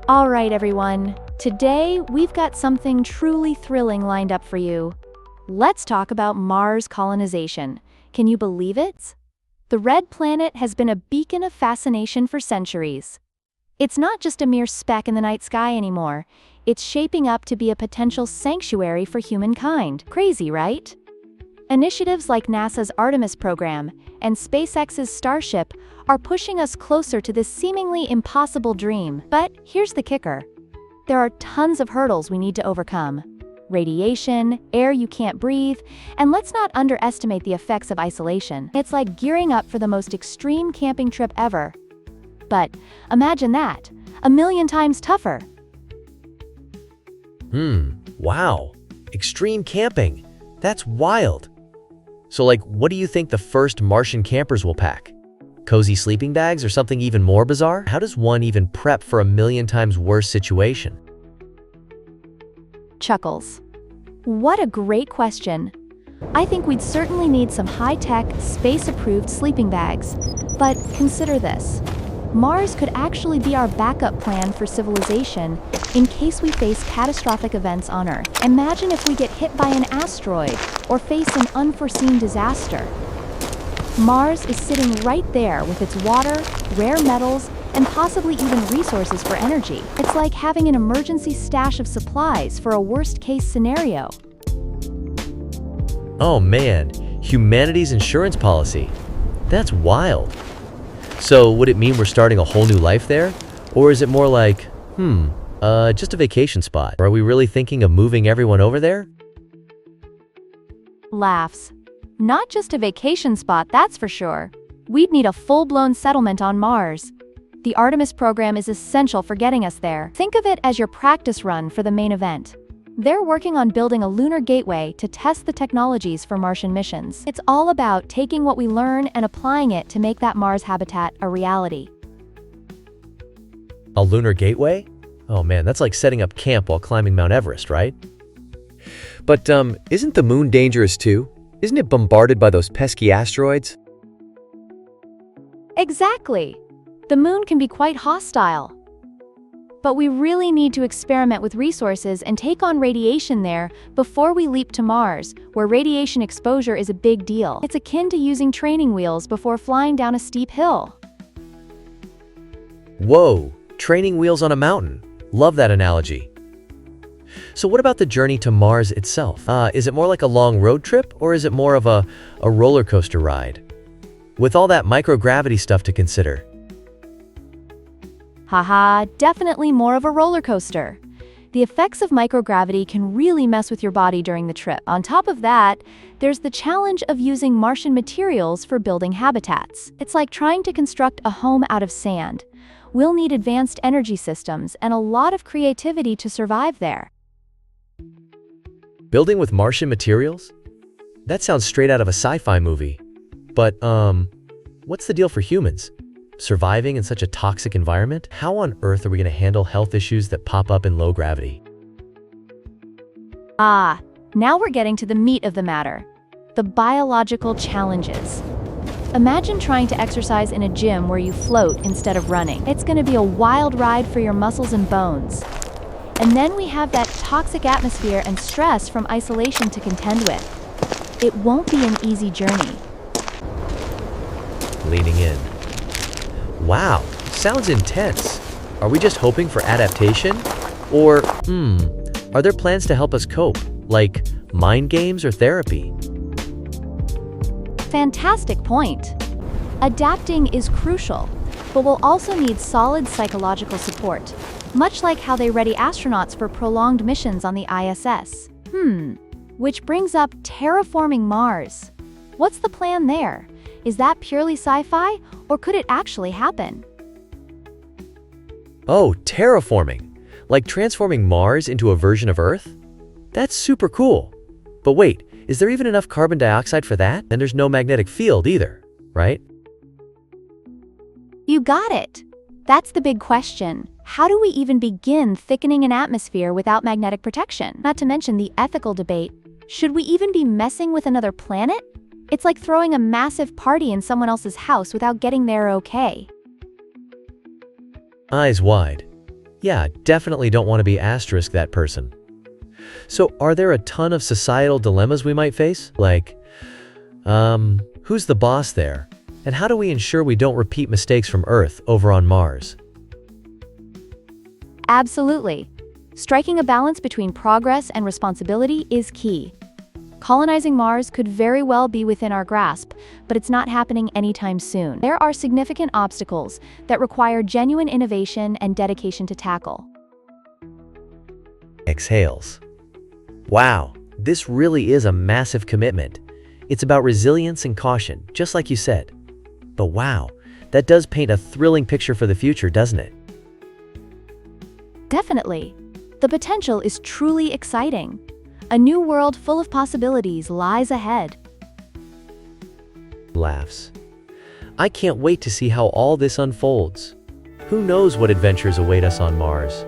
All right, everyone. Today, we've got something truly thrilling lined up for you. Let's talk about Mars colonization. Can you believe it? The red planet has been a beacon of fascination for centuries. It's not just a mere speck in the night sky anymore. It's shaping up to be a potential sanctuary for humankind. Crazy, right? Initiatives like NASA's Artemis program and SpaceX's Starship are pushing us closer to this seemingly impossible dream. But here's the kicker. There are tons of hurdles we need to overcome. Radiation, air you can't breathe, and let's not underestimate the effects of isolation. It's like gearing up for the most extreme camping trip ever. But imagine that, 1,000,000 times tougher. Wow. Extreme camping. That's wild. So what do you think the first Martian campers will pack? Cozy sleeping bags or something even more bizarre? How does one even prep for 1,000,000 times worse situation? Chuckles. What a great question. I think we'd certainly need some high-tech, space-approved sleeping bags. But consider this. Mars could actually be our backup plan for civilization in case we face catastrophic events on Earth. Imagine if we get hit by an asteroid or face an unforeseen disaster. Mars is sitting right there with its water, rare metals, and possibly even resources for energy. It's like having an emergency stash of supplies for a worst-case scenario. Oh man, humanity's insurance policy. That's wild. So would it mean we're starting a whole new life there? Or is it more like, just a vacation spot? Or are we really thinking of moving everyone over there? Laughs. Not just a vacation spot, that's for sure. We'd need a full-blown settlement on Mars. The Artemis program is essential for getting us there. Think of it as your practice run for the main event. They're working on building a lunar gateway to test the technologies for Martian missions. It's all about taking what we learn and applying it to make that Mars habitat a reality. A lunar gateway? Oh man, that's like setting up camp while climbing Mount Everest, right? But isn't the moon dangerous too? Isn't it bombarded by those pesky asteroids? Exactly. The moon can be quite hostile. But we really need to experiment with resources and take on radiation there before we leap to Mars, where radiation exposure is a big deal. It's akin to using training wheels before flying down a steep hill. Whoa, training wheels on a mountain. Love that analogy. So what about the journey to Mars itself? Is it more like a long road trip, or is it more of a roller coaster ride? With all that microgravity stuff to consider. Haha, definitely more of a roller coaster. The effects of microgravity can really mess with your body during the trip. On top of that, there's the challenge of using Martian materials for building habitats. It's like trying to construct a home out of sand. We'll need advanced energy systems and a lot of creativity to survive there. Building with Martian materials? That sounds straight out of a sci-fi movie. But, what's the deal for humans? Surviving in such a toxic environment? How on earth are we going to handle health issues that pop up in low gravity? Now we're getting to the meat of the matter. The biological challenges. Imagine trying to exercise in a gym where you float instead of running. It's going to be a wild ride for your muscles and bones. And then we have that toxic atmosphere and stress from isolation to contend with. It won't be an easy journey. Leaning in. Wow, sounds intense. Are we just hoping for adaptation? Or, are there plans to help us cope, like mind games or therapy? Fantastic point. Adapting is crucial, but we'll also need solid psychological support, much like how they ready astronauts for prolonged missions on the ISS. Which brings up terraforming Mars. What's the plan there? Is that purely sci-fi, or could it actually happen? Oh, terraforming. Like transforming Mars into a version of Earth? That's super cool. But wait, is there even enough carbon dioxide for that? And there's no magnetic field either, right? You got it. That's the big question. How do we even begin thickening an atmosphere without magnetic protection? Not to mention the ethical debate. Should we even be messing with another planet? It's like throwing a massive party in someone else's house without getting there okay. Eyes wide. Yeah, definitely don't want to be asterisk that person. So, are there a ton of societal dilemmas we might face? Like, who's the boss there? And how do we ensure we don't repeat mistakes from Earth over on Mars? Absolutely. Striking a balance between progress and responsibility is key. Colonizing Mars could very well be within our grasp, but it's not happening anytime soon. There are significant obstacles that require genuine innovation and dedication to tackle. Exhales. Wow, this really is a massive commitment. It's about resilience and caution, just like you said. But wow, that does paint a thrilling picture for the future, doesn't it? Definitely. The potential is truly exciting. A new world full of possibilities lies ahead. Laughs. I can't wait to see how all this unfolds. Who knows what adventures await us on Mars?